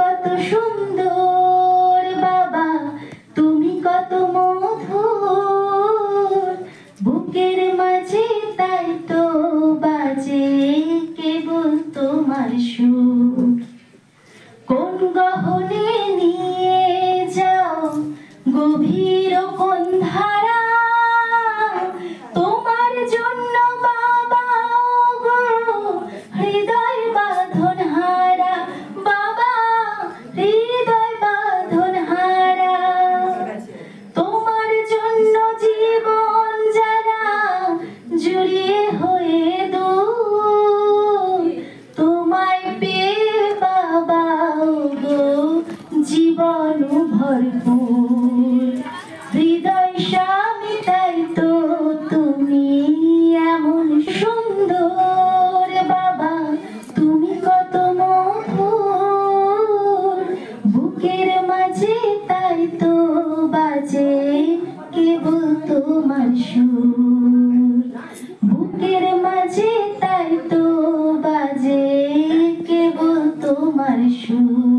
কত সুন্দর বাবা, তুমি কত মধুর, বুকের মাঝে তাই তো বাজে কেবল তোমার সুর। কোন গহনে নিয়ে যাও গভীর কোন ধারা, তোমার জন্য বাবা গো হৃদয় বাঁধন হারা, বাবা হৃদয় বাঁধন হারা। তোমার জন্য জীবন যারা জুড়িয়ে হয়ে দূর, তোমায় পেয়ে বাবা গো জীবন ভরপুর। হৃদয় স্বামী তাই তো তুমি এমন সুন্দর বাবা, তুমি কত মধুর, বুকের মাঝে তাই তো বাজে কেবল তোমার সুর। বুকের মাঝে তাই তো বাজে কেবল তোমার সুর।